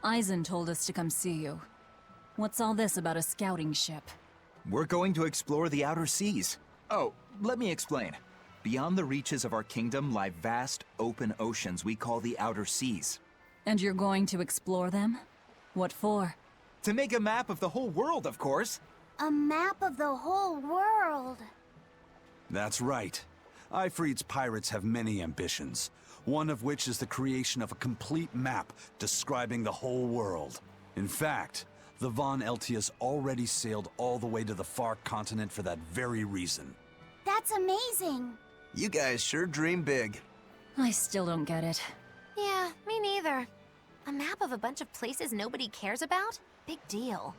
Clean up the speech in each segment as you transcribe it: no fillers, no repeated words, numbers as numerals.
Eisen told us to come see you. What's all this about a scouting ship? We're going to explore the outer seas. Oh, let me explain. Beyond the reaches of our kingdom lie vast, open oceans we call the outer seas. And you're going to explore them? What for? To make a map of the whole world, of course. A map of the whole world. That's right. Ifrit's pirates have many ambitions, one of which is the creation of a complete map describing the whole world. In fact, the Von Eltius already sailed all the way to the far continent for that very reason. That's amazing. You guys sure dream big. I still don't get it. Yeah, me neither. A map of a bunch of places nobody cares about? Big deal.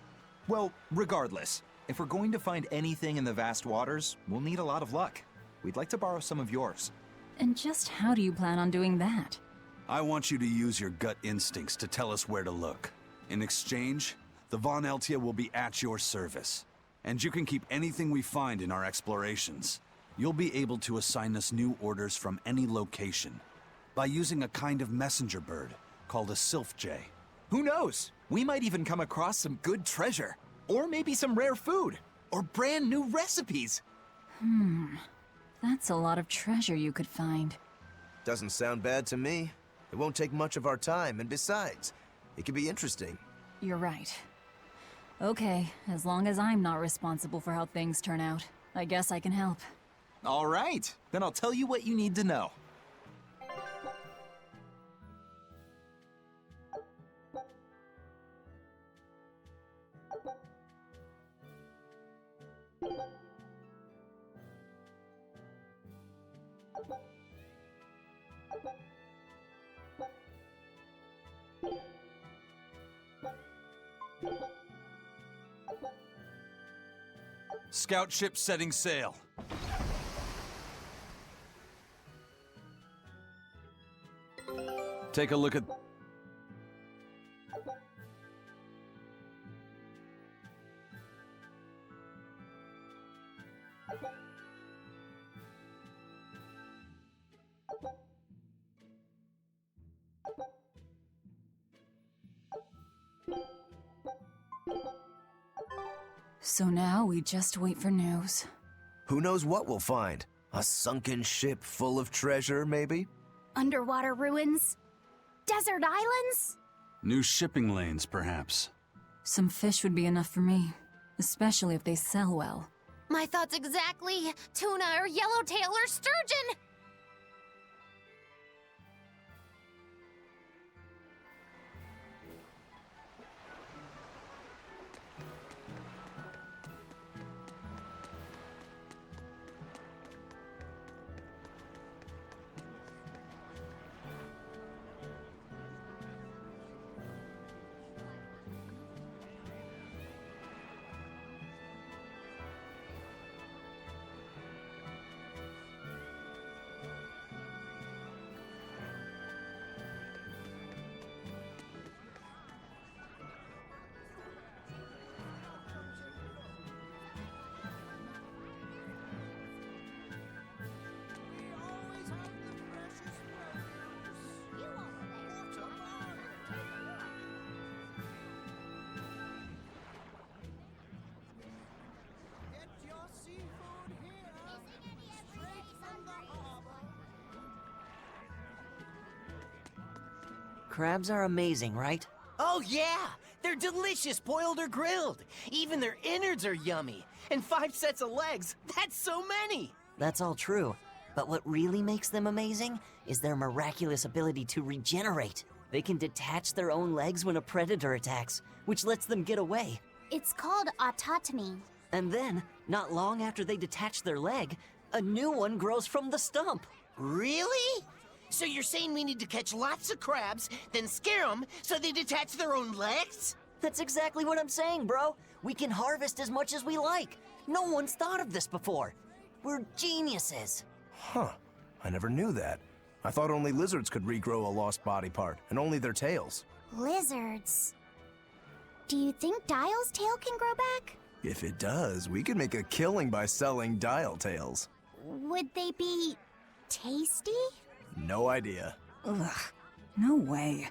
Well, regardless, if we're going to find anything in the vast waters, we'll need a lot of luck. We'd like to borrow some of yours. And just how do you plan on doing that? I want you to use your gut instincts to tell us where to look. In exchange, the Von Eltia will be at your service. And you can keep anything we find in our explorations. You'll be able to assign us new orders from any location by using a kind of messenger bird called a sylph jay. Who knows? We might even come across some good treasure. Or maybe some rare food. Or brand new recipes. That's a lot of treasure you could find. Doesn't sound bad to me. It won't take much of our time, and besides, it could be interesting. You're right. Okay, as long as I'm not responsible for how things turn out, I guess I can help. All right, then I'll tell you what you need to know. Scout ship setting sail. Take a look at... So now we just wait for news. Who knows what we'll find? A sunken ship full of treasure, maybe? Underwater ruins? Desert islands? New shipping lanes, perhaps. Some fish would be enough for me, especially if they sell well. My thoughts exactly. Tuna or yellowtail or sturgeon. Crabs are amazing, right? Oh yeah! They're delicious boiled or grilled. Even their innards are yummy. And 5 sets of legs, that's so many! That's all true. But what really makes them amazing is their miraculous ability to regenerate. They can detach their own legs when a predator attacks, which lets them get away. It's called autotomy. And then, not long after they detach their leg, a new one grows from the stump. Really? So you're saying we need to catch lots of crabs, then scare them so they detach their own legs? That's exactly what I'm saying, bro. We can harvest as much as we like. No one's thought of this before. We're geniuses. Huh. I never knew that. I thought only lizards could regrow a lost body part, and only their tails. Lizards. Do you think Dial's tail can grow back? If it does, we could make a killing by selling Dial tails. Would they be tasty? No idea. Ugh, no way.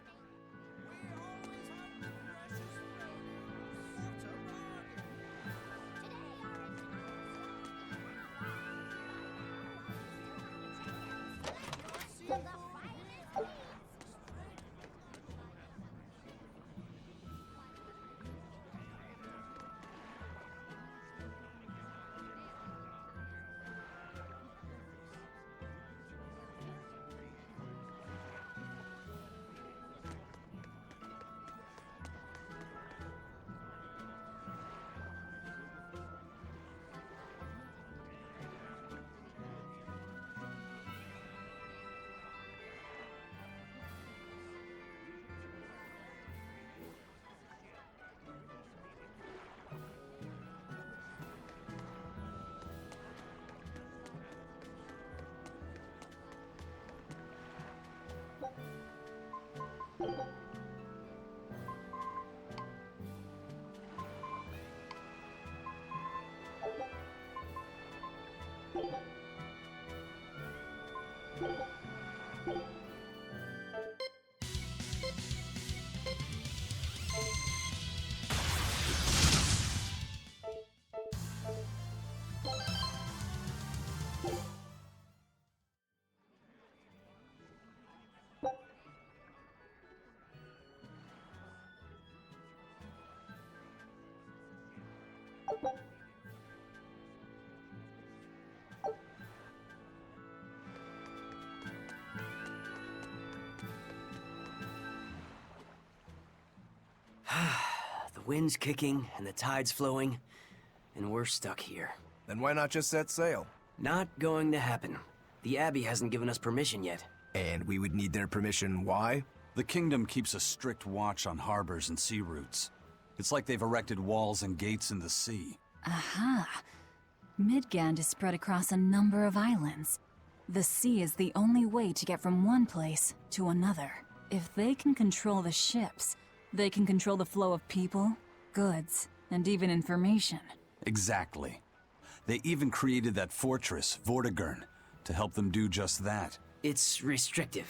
The wind's kicking and the tide's flowing, and we're stuck here. Then why not just set sail? Not going to happen. The Abbey hasn't given us permission yet. And we would need their permission, why? The kingdom keeps a strict watch on harbors and sea routes. It's like they've erected walls and gates in the sea. Aha. Midgand is spread across a number of islands. The sea is the only way to get from one place to another. If they can control the ships, they can control the flow of people, goods, and even information. Exactly. They even created that fortress, Vortigern, to help them do just that. It's restrictive,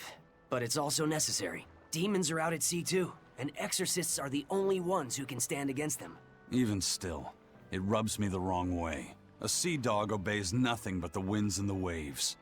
but it's also necessary. Demons are out at sea too, and exorcists are the only ones who can stand against them. Even still, it rubs me the wrong way. A sea dog obeys nothing but the winds and the waves.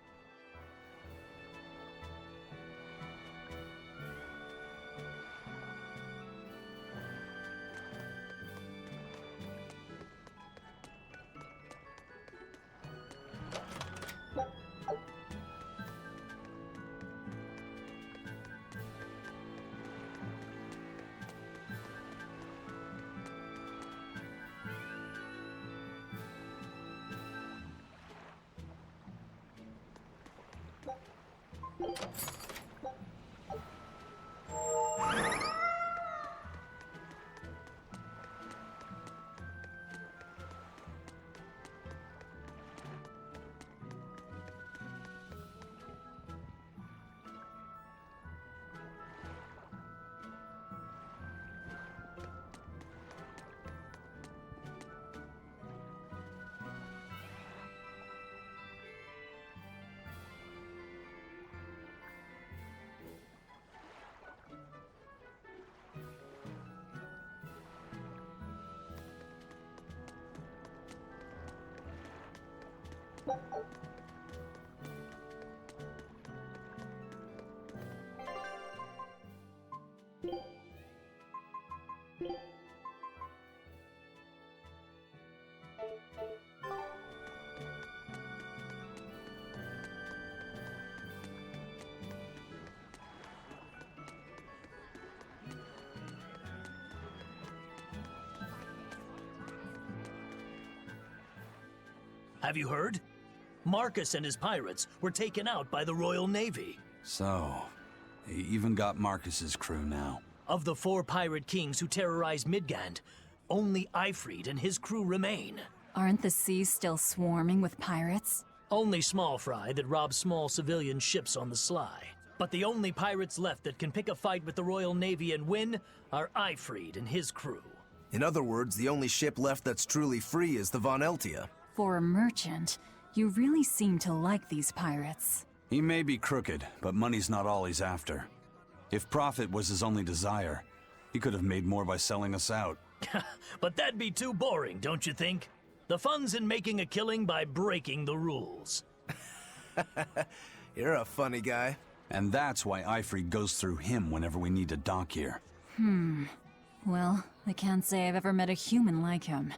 Have you heard? Marcus and his pirates were taken out by the Royal Navy. So, he even got Marcus's crew now. Of the 4 pirate kings who terrorized Midgand, only Ifrid and his crew remain. Aren't the seas still swarming with pirates? Only small fry that rob small civilian ships on the sly. But the only pirates left that can pick a fight with the Royal Navy and win are Ifried and his crew. In other words, the only ship left that's truly free is the Von Eltia. For a merchant, you really seem to like these pirates. He may be crooked, but money's not all he's after. If profit was his only desire, he could have made more by selling us out. But that'd be too boring, don't you think? The fun's in making a killing by breaking the rules. You're a funny guy. And that's why Ifried goes through him whenever we need to dock here. Well, I can't say I've ever met a human like him.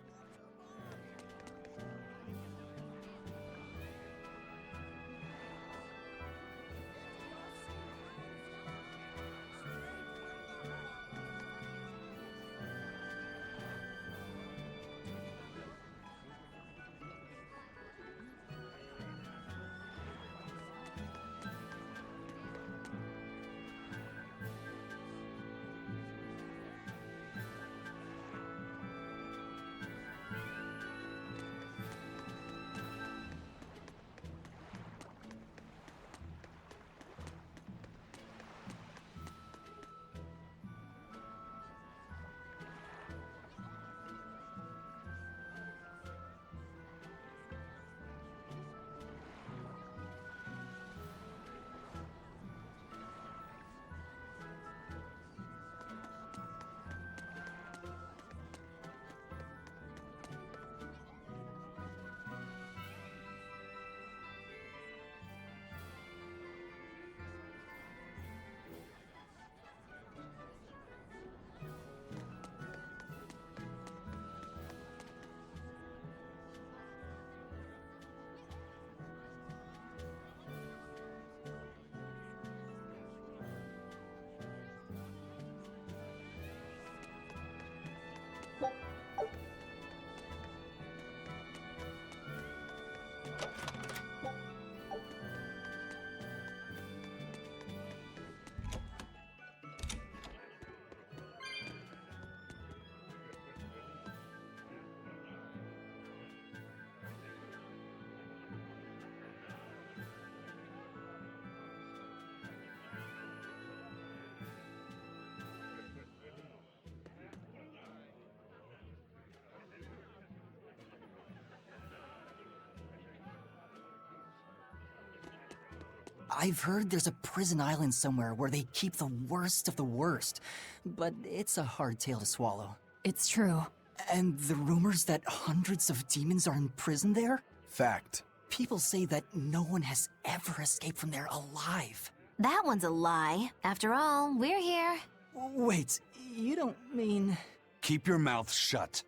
I've heard there's a prison island somewhere where they keep the worst of the worst, but it's a hard tale to swallow. It's true. And the rumors that hundreds of demons are in prison there? Fact. People say that no one has ever escaped from there alive. That one's a lie. After all, we're here. Wait, you don't mean... Keep your mouth shut.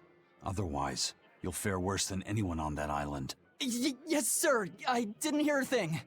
Otherwise, you'll fare worse than anyone on that island. Yes, sir. I didn't hear a thing.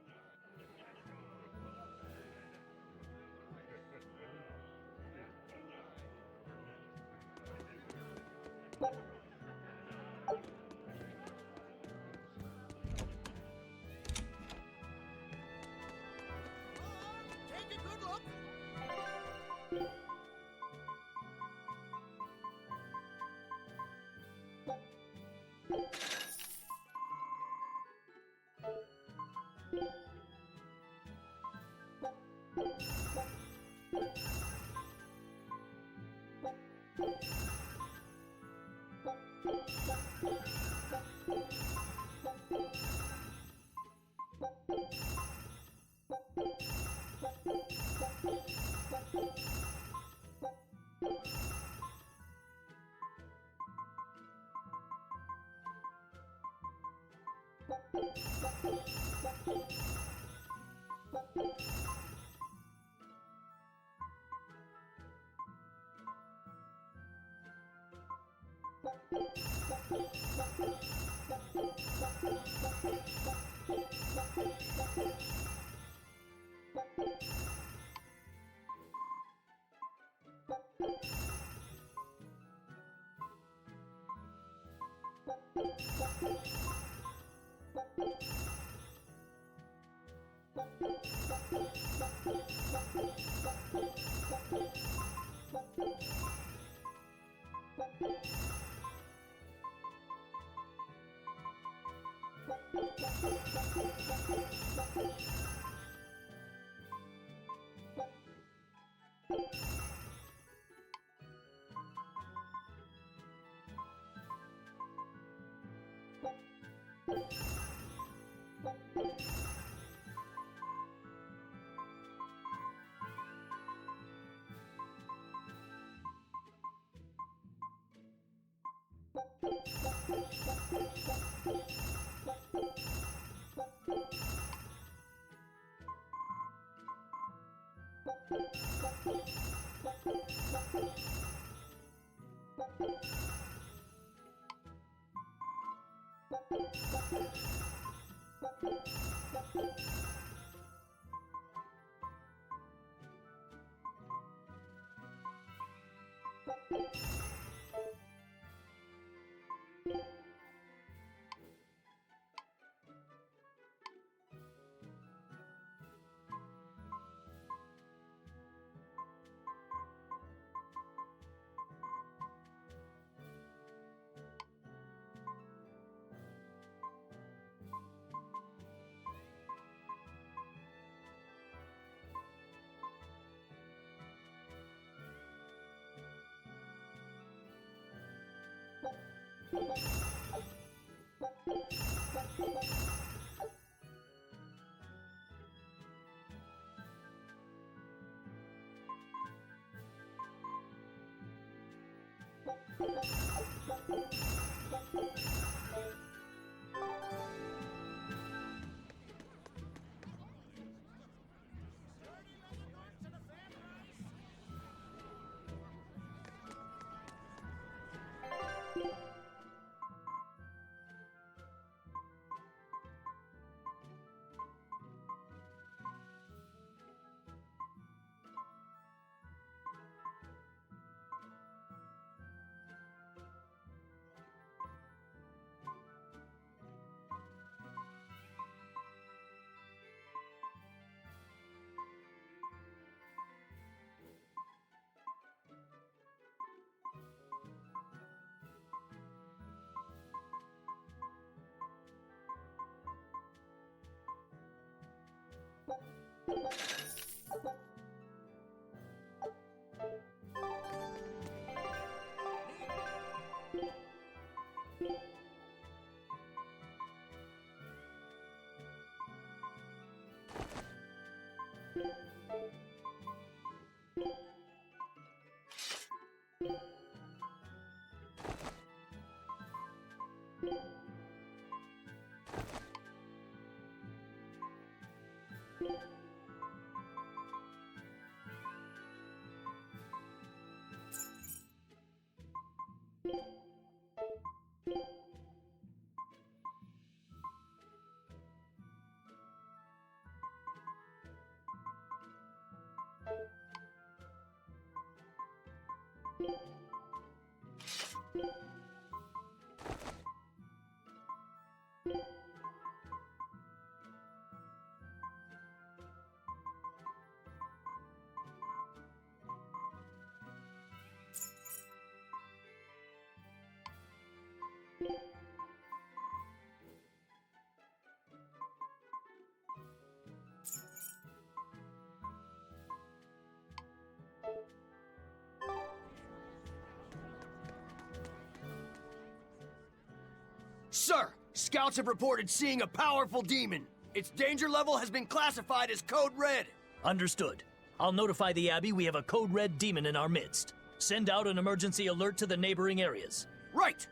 Sir, scouts have reported seeing a powerful demon. Its danger level has been classified as Code Red. Understood. I'll notify the Abbey we have a Code Red demon in our midst. Send out an emergency alert to the neighboring areas. Right!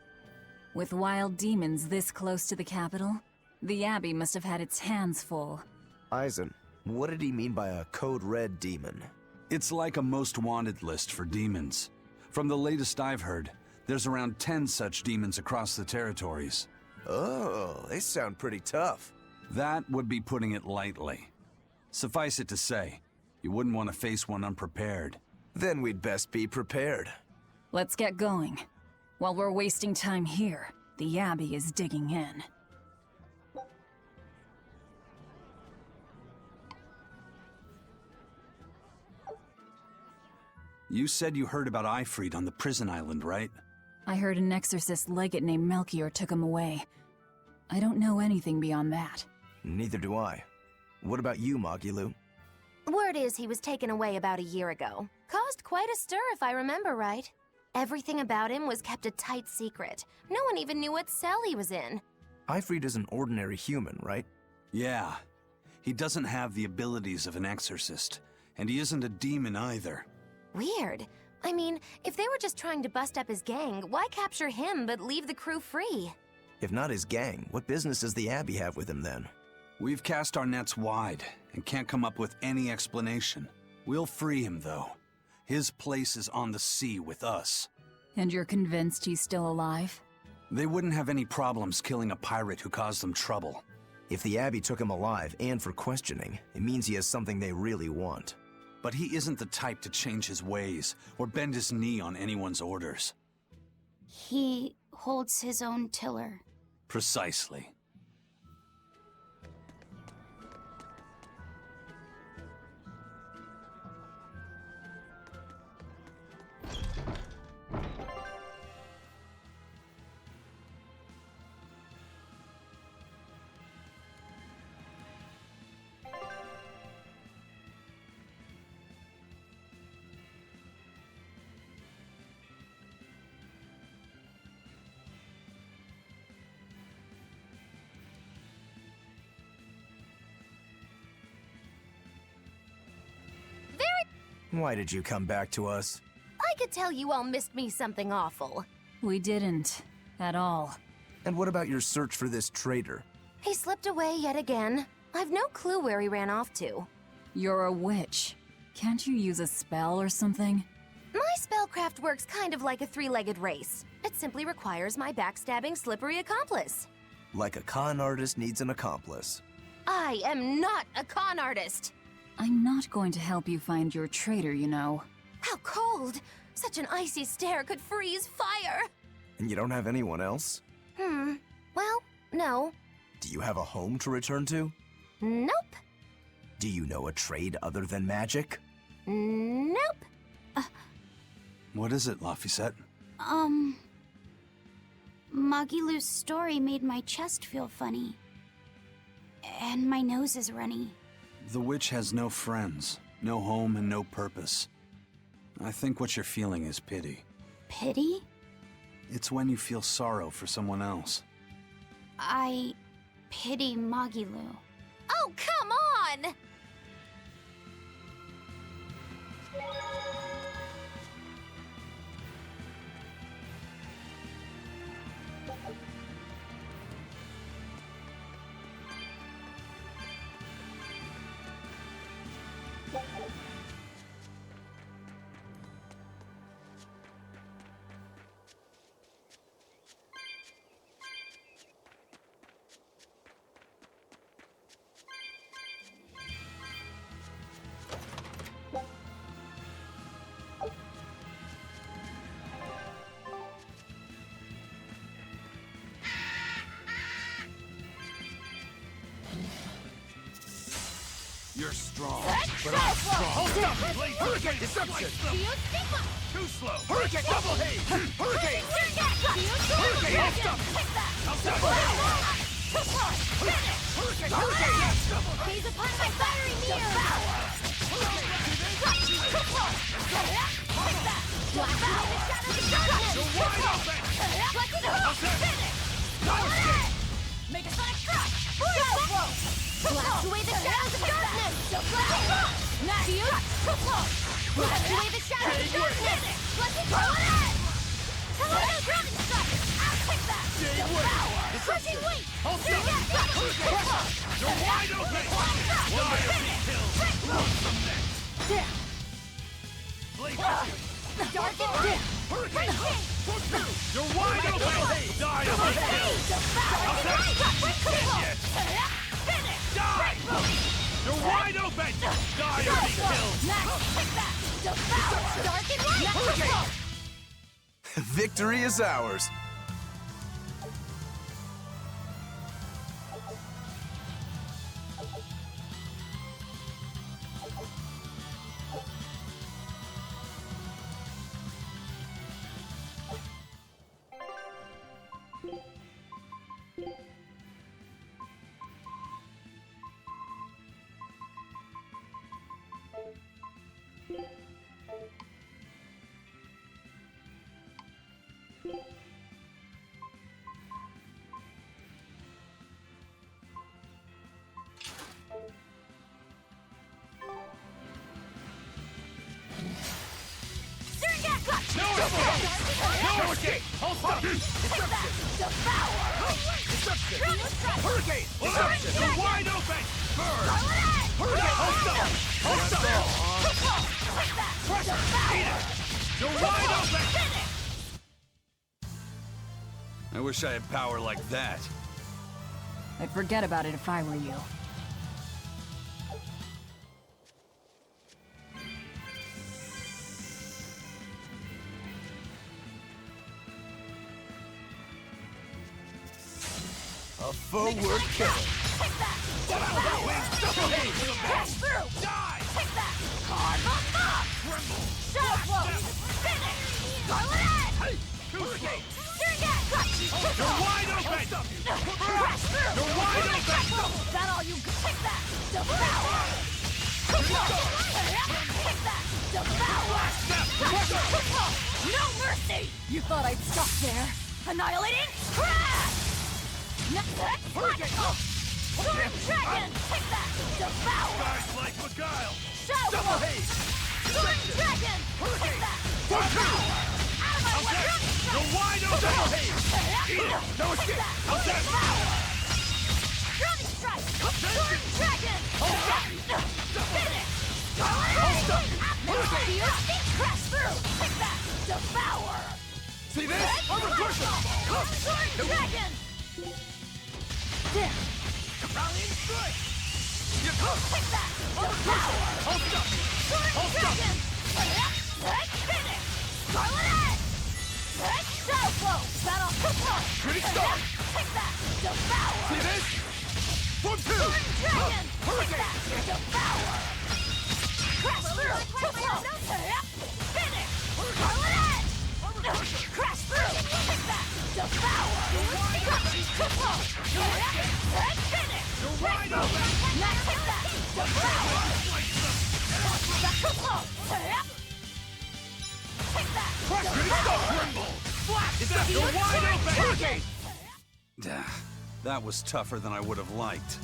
With wild demons this close to the capital, the Abbey must have had its hands full. Eisen, what did he mean by a Code Red demon? It's like a most wanted list for demons. From the latest I've heard, there's around 10 such demons across the territories. Oh, they sound pretty tough. That would be putting it lightly. Suffice it to say, you wouldn't want to face one unprepared. Then we'd best be prepared. Let's get going. While we're wasting time here, the Abbey is digging in. You said you heard about Ifrit on the prison island, right? I heard an exorcist legate named Melchior took him away. I don't know anything beyond that. Neither do I. What about you, Magilu? Word is he was taken away about a year ago. Caused quite a stir, if I remember right. Everything about him was kept a tight secret. No one even knew what cell he was in. Ifrit is an ordinary human, right? Yeah. He doesn't have the abilities of an exorcist, and he isn't a demon either. Weird. I mean, if they were just trying to bust up his gang, why capture him but leave the crew free? If not his gang, what business does the Abbey have with him then? We've cast our nets wide and can't come up with any explanation. We'll free him, though. His place is on the sea with us. And you're convinced he's still alive? They wouldn't have any problems killing a pirate who caused them trouble. If the Abbey took him alive and for questioning, it means he has something they really want. But he isn't the type to change his ways or bend his knee on anyone's orders. He holds his own tiller. Precisely. Why did you come back to us? I could tell you all missed me something awful. We didn't. At all. And what about your search for this traitor? He slipped away yet again. I've no clue where he ran off to. You're a witch. Can't you use a spell or something? My spellcraft works kind of like a three-legged race. It simply requires my backstabbing, slippery accomplice. Like a con artist needs an accomplice. I am not a con artist! I'm not going to help you find your traitor, you know. How cold! Such an icy stare could freeze fire! And you don't have anyone else? Well, no. Do you have a home to return to? Nope. Do you know a trade other than magic? Nope. What is it, Laphicet? Magilu's story made my chest feel funny. And my nose is runny. The witch has no friends, no home, and no purpose. I think what you're feeling is pity. Pity? It's when you feel sorrow for someone else. I pity Magilu. Oh, come on! You're strong, but I'm strong. Hold up! Hurricane Deception! Too slow! Hurricane Double Haze! Hurricane! Hurricane! I'll stop! I'll stop! Hurricane! Hurricane! Gaze upon my fiery mirror! Make a sonic crush! Blast away the shadows of darkness! Blast away the shadows of darkness! Let's go on! Hello, grounding strike! I'll take that! Crushing weight! Hold up! You're wide open! Dark and light! Hurricane! You're wide open! Die of the Die! You're wide open! Die or be killed! Dark and light! Victory is ours! No escape! No escape! Hold stop! Disruption! Disruption! Hurricane! Disruption! You're wide open! Burn! Hurricane! Hold stop! Hold stop! Pressure! Eat it! You're wide open! I wish I had power like that. I'd forget about it if I were you. A forward kill. Take that! Double haze! Crash through! Die! Take that! Karma Mob! Tremble! Shadow Flow! Finish! Scarlet Edge! Hurricane! String Cut! You're wide open! Crash through! You're wide open! Is that all you got? Take that! Devour! Take that! Devour! No mercy! You thought I'd stop there? Annihilating crash! Hurricane! Storm Dragon! Take that! Devour! Guys like Beguile! Shadow Double Flow! haze! Storm Dragon! Take that! Devour! Out of my way! You're wide open! Double haze! Eat it! No escape! How's that? Devour! Drowning Strike! Storm Dragon! Finish! Scarlet Edge! Hurricane! Crash through! Take that! Devour! See this? Over cushion! Storm Dragon! There! Rallying strike! Take that! Devour! Hold up! Storm Dragon! Finish! Scarlet Edge! Shadow Flow! Battle Kupla! Critic Star! Take that! Devour! See this? Form 2! Storm Dragon! Take Hurricane! that! Devour! Crash through! Kupla! Finish! Scarlet Edge! Crash through! Take that! Devour! Kupla! Finish! You're wide open! Now take that! Devour! Kupla! Take that! Critic Star! Tremble! Flash! Is that you're wide open? Hurricane! That was tougher than I would have liked.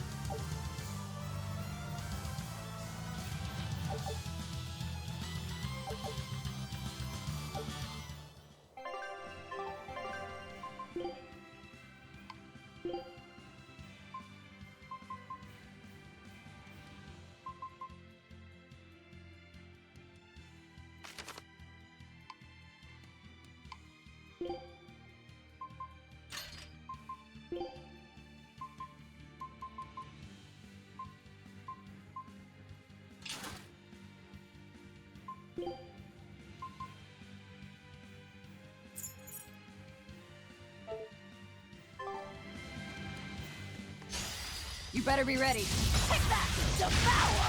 You better be ready. Take that! Devour!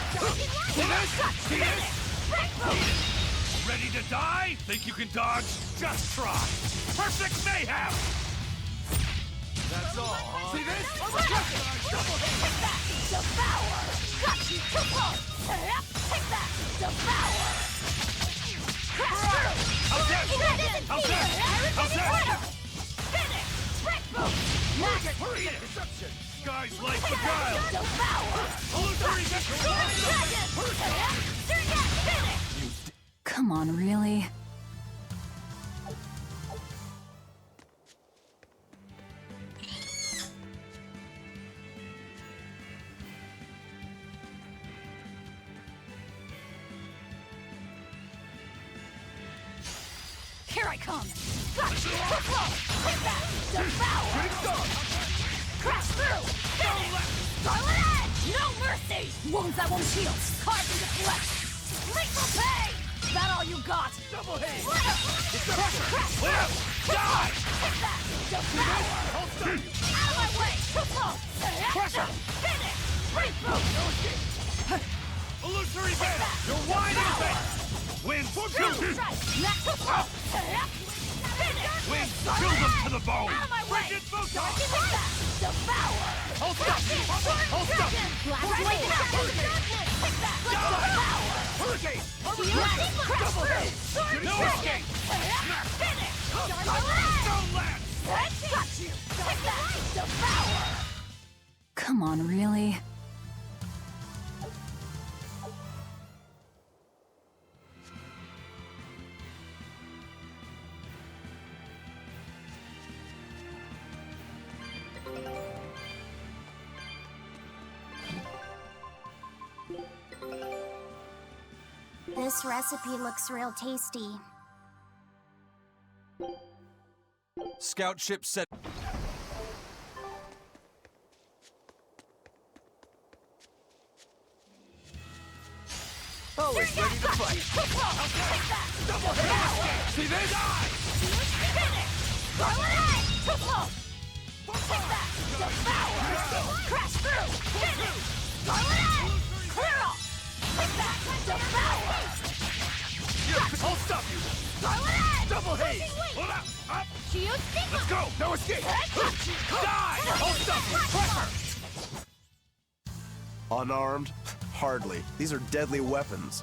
See this? See this? Ready to die? Think you can dodge? Just try! Perfect mayhem! That's all, huh? See this? Take that! Devour! Got you! Take that! Devour! Crash through! How's that? How's that? How's that? Finish! Break boom! Max! Hurry it! Deception! Guys like Beguile! Devour! Illusory Dragon! Finish! Come on, really? Here I come! Got you! Take that! Devour! Crash through! Finish! Scarlet Edge! No mercy! Wounds that won't heal! Carved into flesh! Lethal pay! Is that all you got? Double haze! Pressure! Crash Live! through! Die! Take that! Devour! Hold still! Out of my way! Too close! Pressure! Finish! Break boom! Illusory veil! You're wide open! Wind, shoot! Strike! Next too close! Finish! Wind, kill them to the bone! Out of my way! Frigid photon! Take that! Devour! Hold still! Hold still! Hurricane! Double haze! No escape! Finish! Don't land! Got you! Take that! Devour! Come on, really? This recipe looks real tasty. Scout ship set. Always ready to fight. See this? Scarlet Edge! Too close! Take that! Devour! Crash through! Finish! Scarlet Edge! Clear off! Take that! Devour! I'll stop you! Scarlet Edge! Double haze! Pushing wings! Hold up! Up! Shield Stigma! Let's go! No escape! Die! I'll stop you! Pressure! Unarmed? Hardly. These are deadly weapons.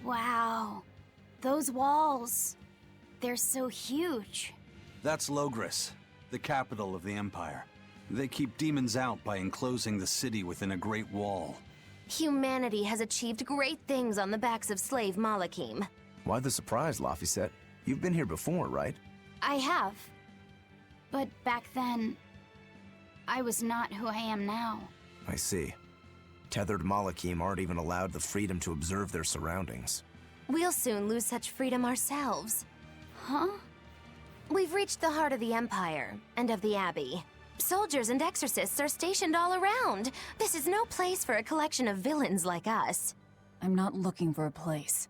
Wow. Those walls. They're so huge. That's Logris, the capital of the Empire. They keep demons out by enclosing the city within a great wall. Humanity has achieved great things on the backs of slave Malakim. Why the surprise, Laphicet? You've been here before, right? I have. But back then, I was not who I am now. I see. Tethered Malakim aren't even allowed the freedom to observe their surroundings. We'll soon lose such freedom ourselves. Huh? We've reached the heart of the Empire, and of the Abbey. Soldiers and exorcists are stationed all around. This is no place for a collection of villains like us. I'm not looking for a place.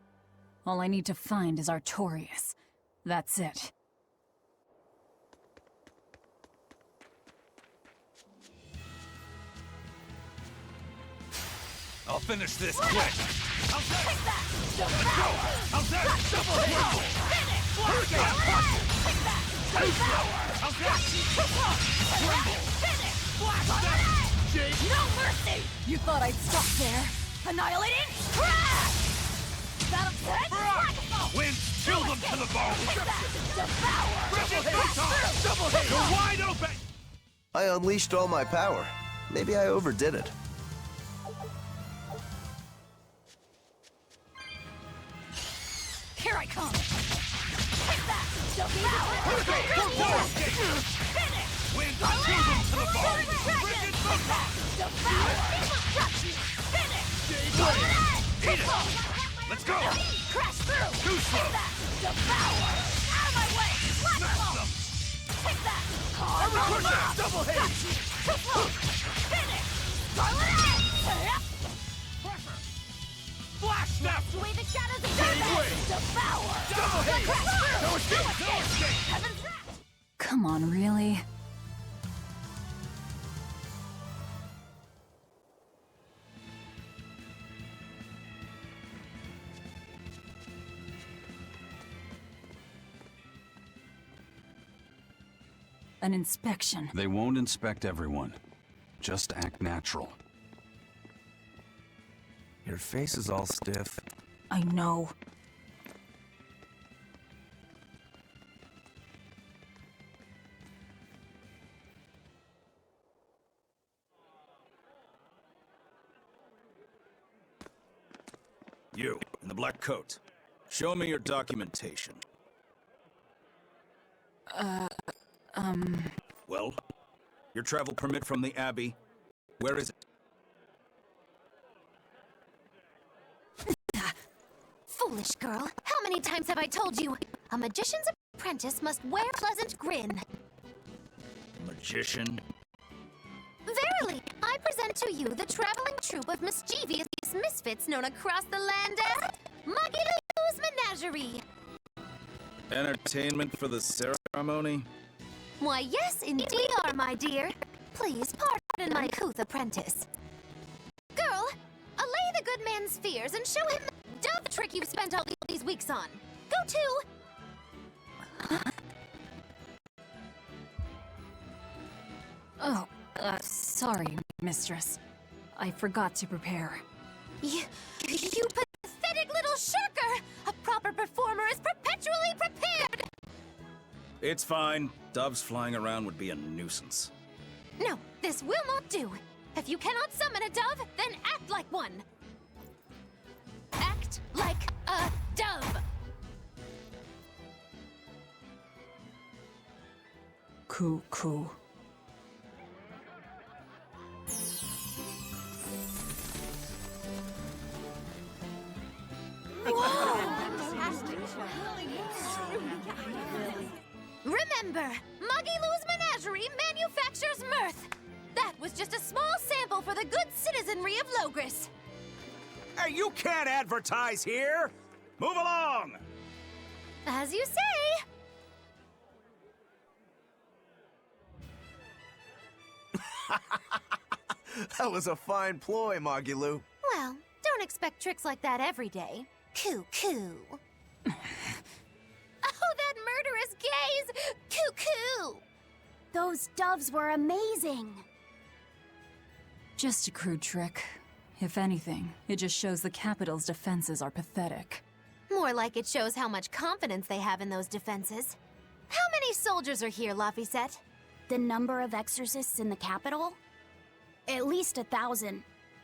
All I need to find is Artorias. That's it. I'll finish this quick! How's that? Take that! Let's go! How's that? Double hit! Finish! Hurricane punch! Take that! Too slow! How's that? Tremble! Finish! Blast that! Jake! No mercy! You thought I'd stop there? Annihilating? Crash! That upset? Wind, chill them to the bone! Take that! Devour! Double hit! Double hit! You're wide open! I unleashed all my power. Maybe I overdid it. Here I come! Take that! Devour! Finish! Wind, chill them to the bone! Dragon! Frickin' photon! Devour! Finish! Eat it! Let's go! Crash through! Too slow! Take that! Devour! Out of my way! Let's go! Take that! Every double hit! Too slow! Finish! Scarlet Edge! Pressure! Flash step! Blast away the shadows of Save darkness! way! Devour! Double hit! Crash through! No escape! No escape! Heaven's wrath! Come on, really? An inspection. They won't inspect everyone. Just act natural. Your face is all stiff. I know. You, in the black coat. Show me your documentation. Well, your travel permit from the Abbey, where is it? Foolish girl. How many times have I told you? A magician's apprentice must wear a pleasant grin. Magician? Verily, I present to you the traveling troupe of mischievous misfits known across the land as Magilou's Menagerie. Entertainment for the ceremony? Why, yes, indeed we are, my dear. Please pardon my couth apprentice. Girl, allay the good man's fears and show him the dove trick you've spent all these weeks on. Go to... Oh, sorry, mistress. I forgot to prepare. You pathetic little shirker! A proper performer is perpetually prepared! It's fine. Doves flying around would be a nuisance. No, this will not do. If you cannot summon a dove, then act like one. Act like a dove! Coo. Remember, Magilou's Menagerie manufactures mirth. That was just a small sample for the good citizenry of Logris. Hey, you can't advertise here! Move along! As you say. That was a fine ploy, Magilou. Well, don't expect tricks like that every day. Coo. Oh, that murderous gaze! Coo. Those doves were amazing. Just a crude trick. If anything, it just shows the capital's defenses are pathetic. More like it shows how much confidence they have in those defenses. How many soldiers are here, Laphicet? The number of exorcists in the capital? At least 1,000.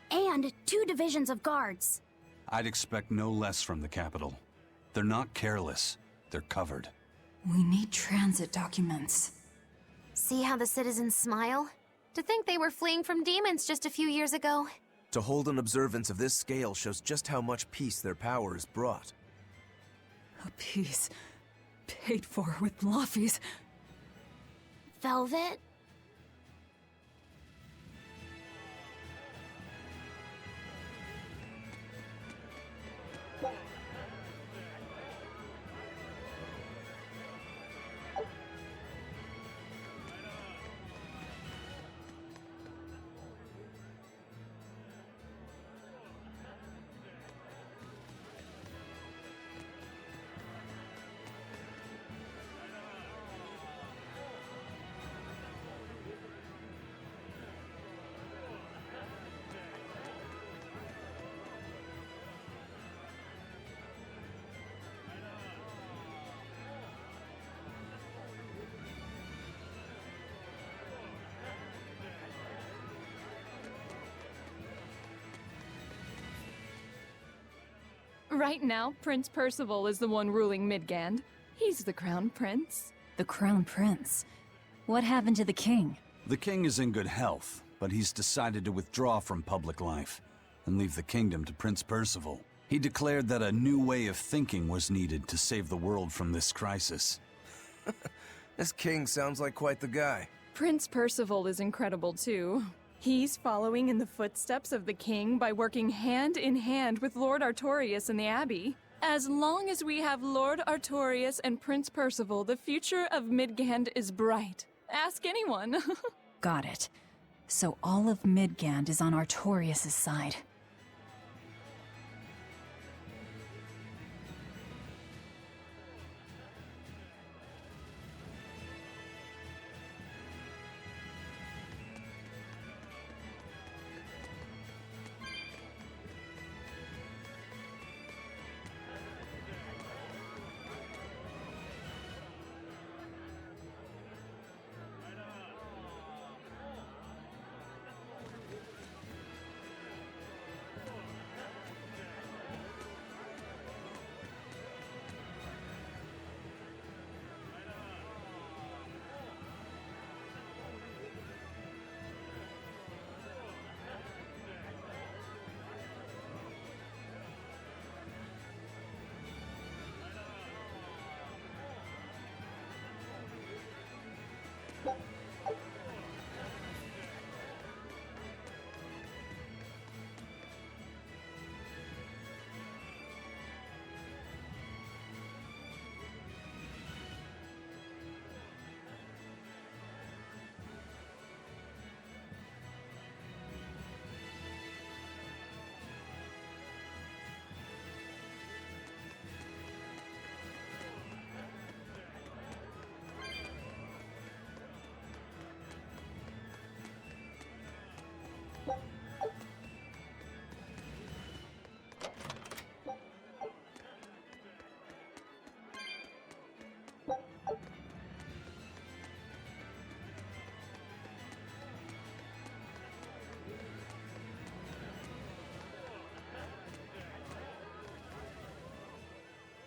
And 2 divisions of guards. I'd expect no less from the capital. They're not careless. They're covered. We need transit documents. See how the citizens smile? To think they were fleeing from demons just a few years ago. To hold an observance of this scale shows just how much peace their power has brought. A piece paid for with Laffy's. Velvet? Right now, Prince Percival is the one ruling Midgand. He's the crown prince. The crown prince? What happened to the king? The king is in good health, but he's decided to withdraw from public life and leave the kingdom to Prince Percival. He declared that a new way of thinking was needed to save the world from this crisis. This king sounds like quite the guy. Prince Percival is incredible too. He's following in the footsteps of the king by working hand in hand with Lord Artorias and the Abbey. As long as we have Lord Artorias and Prince Percival, the future of Midgand is bright. Ask anyone. Got it. So all of Midgand is on Artorias' side.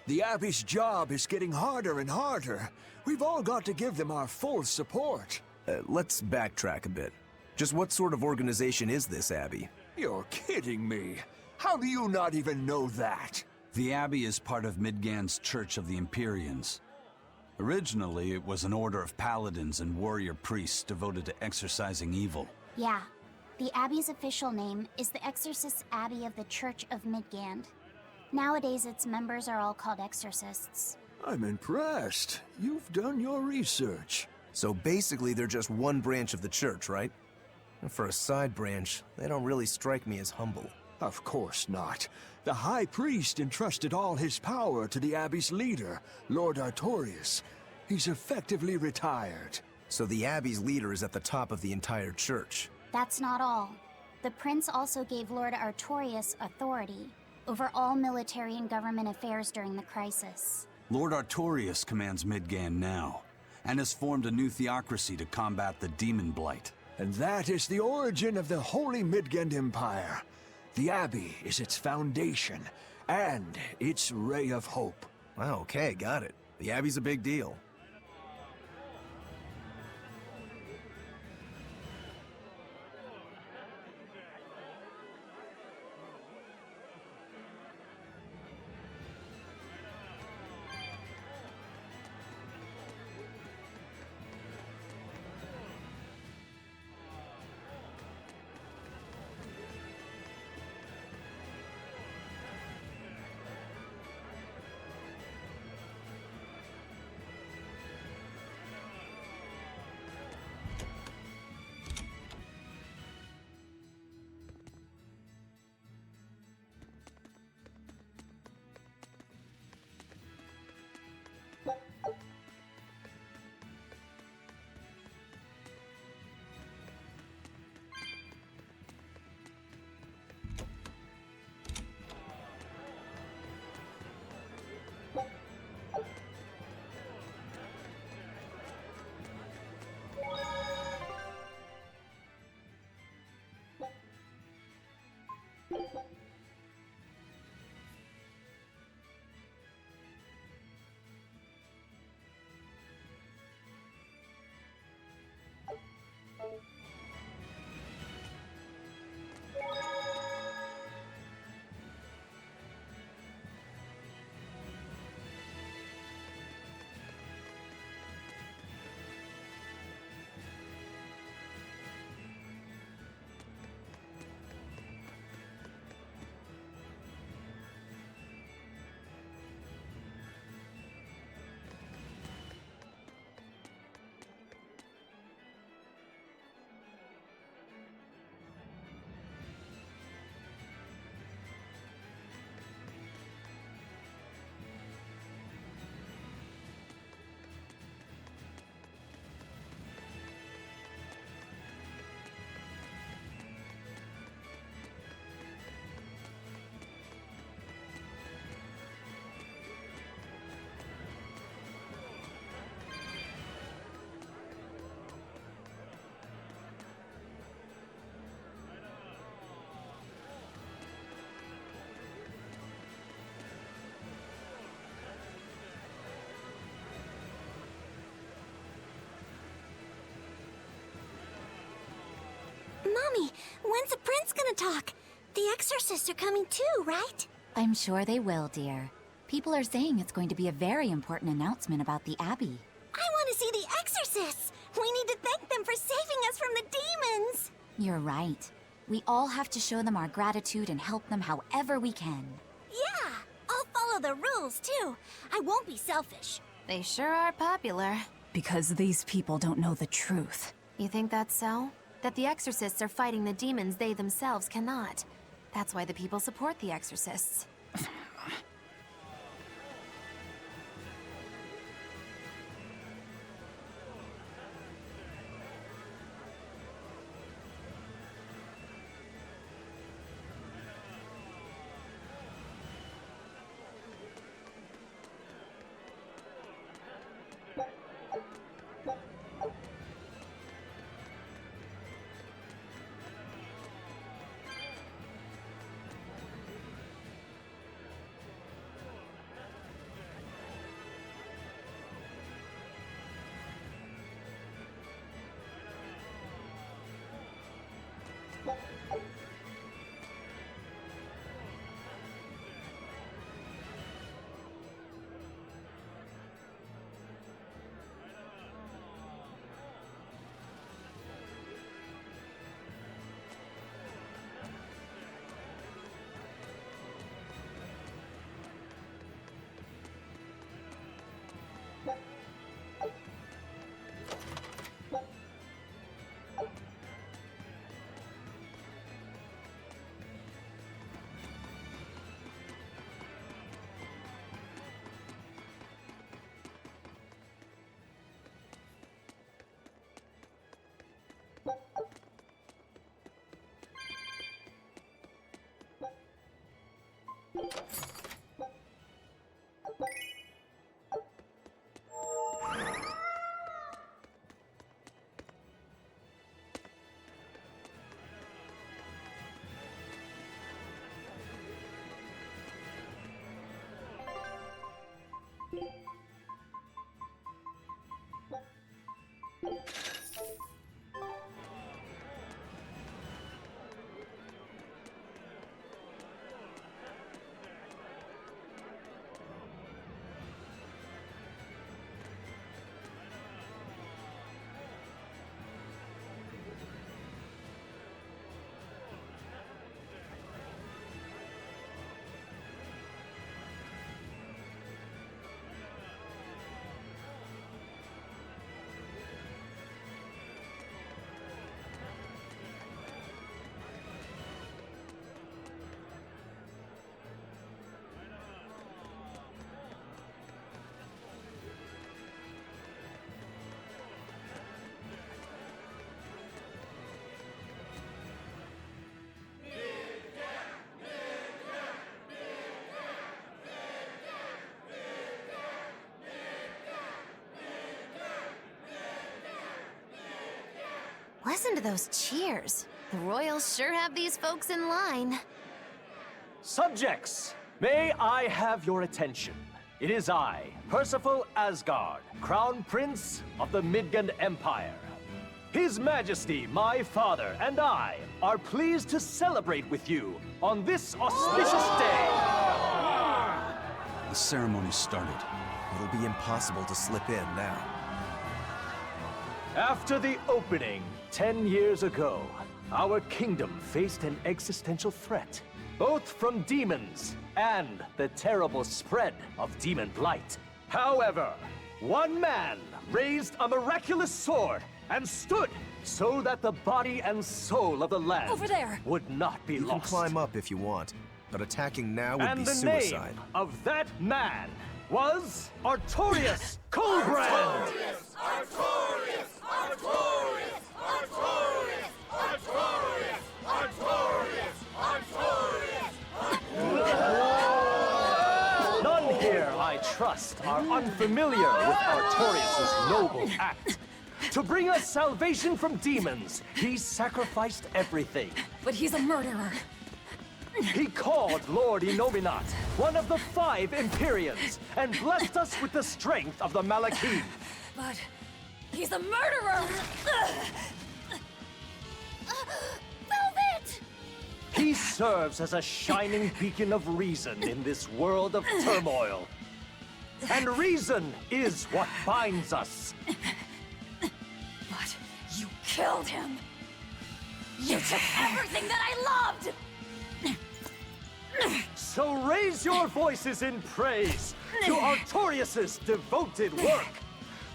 The Abbey's job is getting harder and harder. We've all got to give them our full support. Let's backtrack a bit. Just what sort of organization is this Abbey? You're kidding me. How do you not even know that? The Abbey is part of Midgand's Church of the Empyreans. Originally, it was an order of paladins and warrior priests devoted to exorcising evil. Yeah. The Abbey's official name is the Exorcist Abbey of the Church of Midgand. Nowadays, its members are all called exorcists. I'm impressed. You've done your research. So basically, they're just one branch of the church, right? And for a side branch, they don't really strike me as humble. Of course not. The High Priest entrusted all his power to the Abbey's leader, Lord Artorius. He's effectively retired. So the Abbey's leader is at the top of the entire church. That's not all. The prince also gave Lord Artorius authority over all military and government affairs during the crisis. Lord Artorius commands Midgand now, and has formed a new theocracy to combat the demon blight. And that is the origin of the Holy Midgand Empire. The Abbey is its foundation, and its ray of hope. Wow, okay, got it. The Abbey's a big deal. Mommy, when's the prince gonna talk? The exorcists are coming too, right? I'm sure they will, dear. People are saying it's going to be a very important announcement about the Abbey. I want to see the exorcists! We need to for saving us from the demons! You're right. We all have to show them our gratitude and help them however we can. Yeah, I'll follow the rules too. I won't be selfish. They sure are popular. Because these people don't know the truth. You think that's so? That the exorcists are fighting the demons they themselves cannot. That's why the people support the exorcists. Listen to those cheers. The royals sure have these folks in line. Subjects, may I have your attention? It is I, Percival Asgard, Crown Prince of the Midgard Empire. His Majesty, my father, and I are pleased to celebrate with you on this auspicious day. The ceremony started. It'll be impossible to slip in now. After the opening 10 years ago, our kingdom faced an existential threat, both from demons and the terrible spread of demon blight. However, one man raised a miraculous sword and stood so that the body and soul of the land Over there! would not be You lost. can climb up if you want, but attacking now would And be the suicide. name of that man was Artorius Coldbrand! None here, I trust, are unfamiliar with Artorius' noble act. To bring us salvation from demons, he sacrificed everything. But he's a murderer. He called Lord Inominat, one of the 5 Empyreans, and blessed us with the strength of the Malachim. But he's a murderer! Velvet! He serves as a shining beacon of reason in this world of turmoil. And reason is what binds us. But you killed him! You took everything that I loved! So raise your voices in praise to Artorias' devoted work,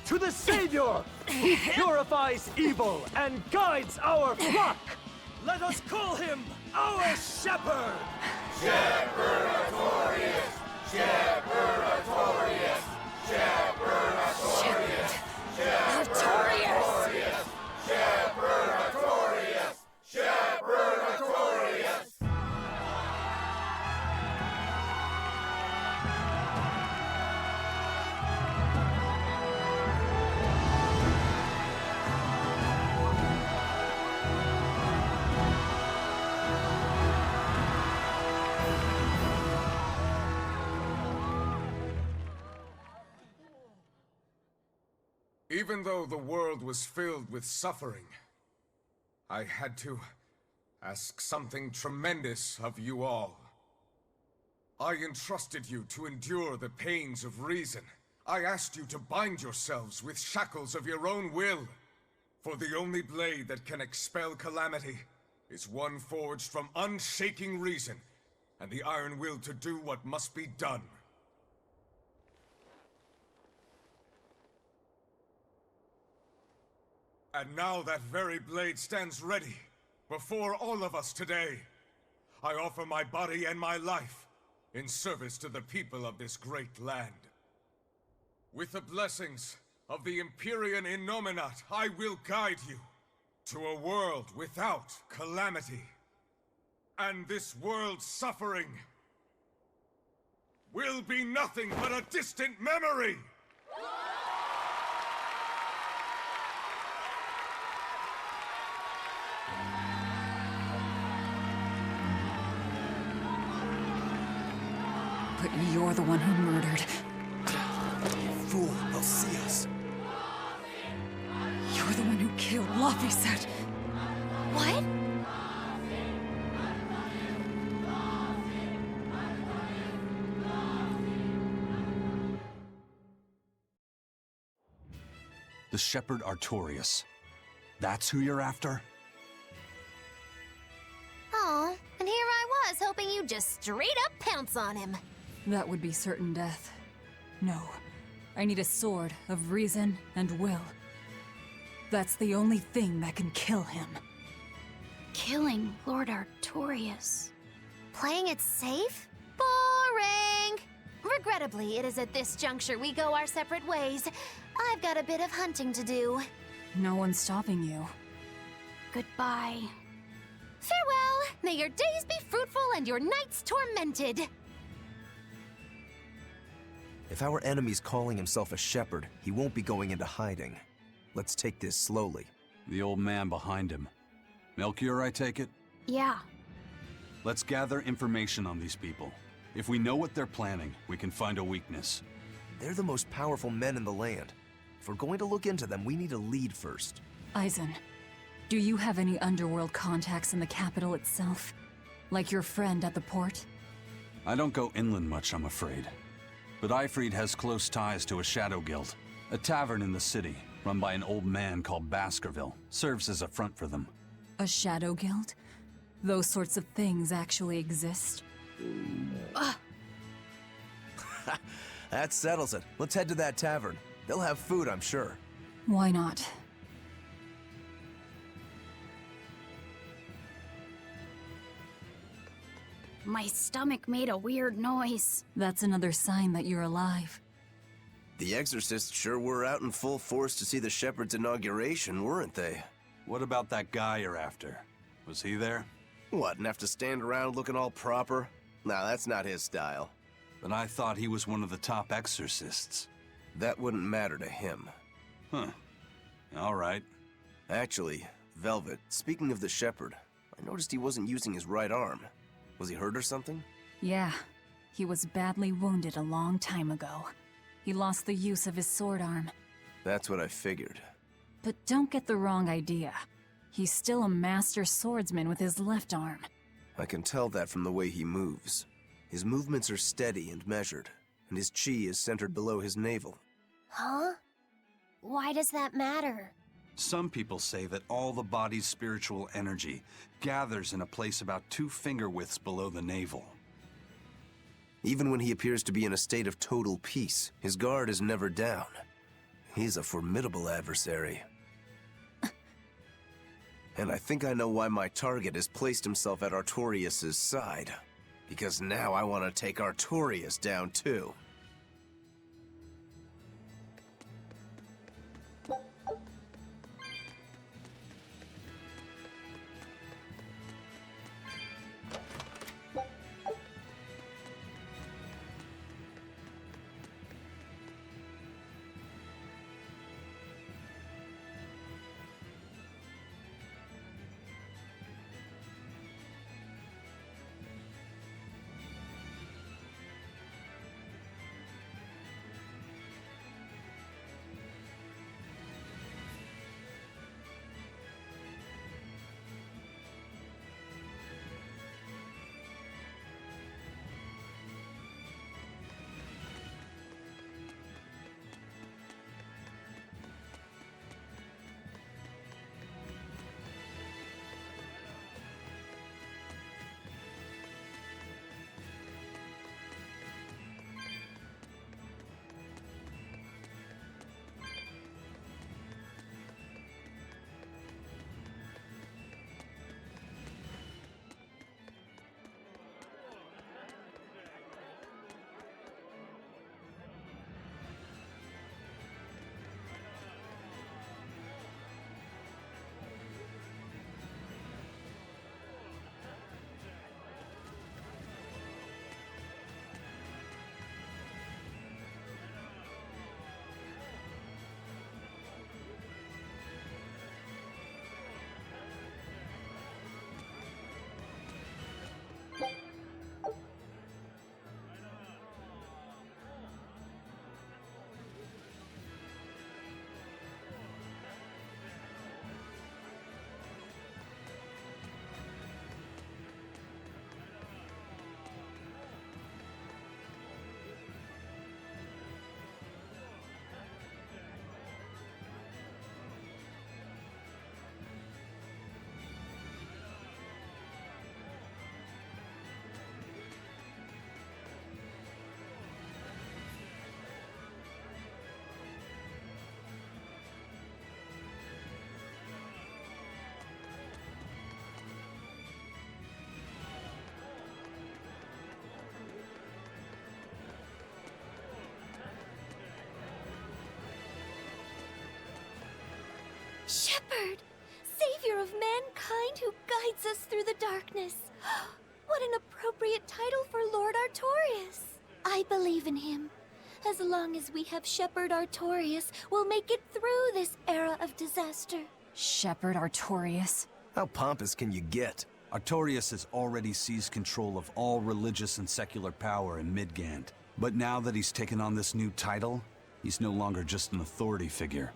to the Savior who purifies evil and guides our flock. Let us call him our Shepherd! Shepherd Artorias! Shepherd Artorias! Shepherd Artorias! Artorias! Shepherd Artorias! Shepherd Artorias! Even though the world was filled with suffering, I had to ask something tremendous of you all. I entrusted you to endure the pains of reason. I asked you to bind yourselves with shackles of your own will. For the only blade that can expel calamity is one forged from unshaking reason and the iron will to do what must be done. And now that very blade stands ready before all of us today. I offer my body and my life in service to the people of this great land. With the blessings of the Empyrean Innominat, I will guide you to a world without calamity. And this world's suffering will be nothing but a distant memory! But you're the one who murdered. Fool, they'll see us. You're the one who killed Laphicet. What? The Shepherd Artorias. That's who you're after? Oh, and here I was hoping you'd just straight up pounce on him. That would be certain death. No. I need a sword of reason and will. That's the only thing that can kill him. Killing Lord Artorias. Playing it safe? Boring! Regrettably, it is at this juncture we go our separate ways. I've got a bit of hunting to do. No one's stopping you. Goodbye. Farewell! May your days be fruitful and your nights tormented! If our enemy's calling himself a shepherd, he won't be going into hiding. Let's take this slowly. The old man behind him. Melchior, I take it? Yeah. Let's gather information on these people. If we know what they're planning, we can find a weakness. They're the most powerful men in the land. If we're going to look into them, we need a lead first. Eisen, do you have any underworld contacts in the capital itself? Like your friend at the port? I don't go inland much, I'm afraid. But Eifried has close ties to a shadow guild. A tavern in the city, run by an old man called Baskerville, serves as a front for them. A shadow guild? Those sorts of things actually exist? That settles it. Let's head to that tavern. They'll have food, I'm sure. Why not? My stomach made a weird noise. That's another sign that you're alive. The exorcists sure were out in full force to see the shepherd's inauguration, weren't they? What about that guy you're after? Was he there? What, and have to stand around looking all proper? Nah, that's not his style. But I thought he was one of the top exorcists. That wouldn't matter to him. Huh. All right. Actually, Velvet, speaking of the shepherd, I noticed he wasn't using his right arm. Was he hurt or something? Yeah. He was badly wounded a long time ago. He lost the use of his sword arm. That's what I figured. But don't get the wrong idea. He's still a master swordsman with his left arm. I can tell that from the way he moves. His movements are steady and measured, and his chi is centered below his navel. Huh? Why does that matter? Some people say that all the body's spiritual energy gathers in a place about 2 finger widths below the navel. Even when he appears to be in a state of total peace, his guard is never down. He's a formidable adversary. And I think I know why my target has placed himself at Artorias' side. Because now I want to take Artorias down too. Shepherd! Savior of mankind who guides us through the darkness. What an appropriate title for Lord Artorias. I believe in him. As long as we have Shepherd Artorias, we'll make it through this era of disaster. Shepherd Artorias? How pompous can you get? Artorias has already seized control of all religious and secular power in Midgand. But now that he's taken on this new title, he's no longer just an authority figure.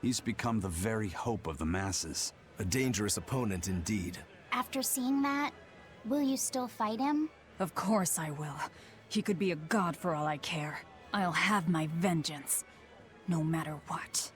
He's become the very hope of the masses. A dangerous opponent indeed. After seeing that, will you still fight him? Of course I will. He could be a god for all I care. I'll have my vengeance. No matter what.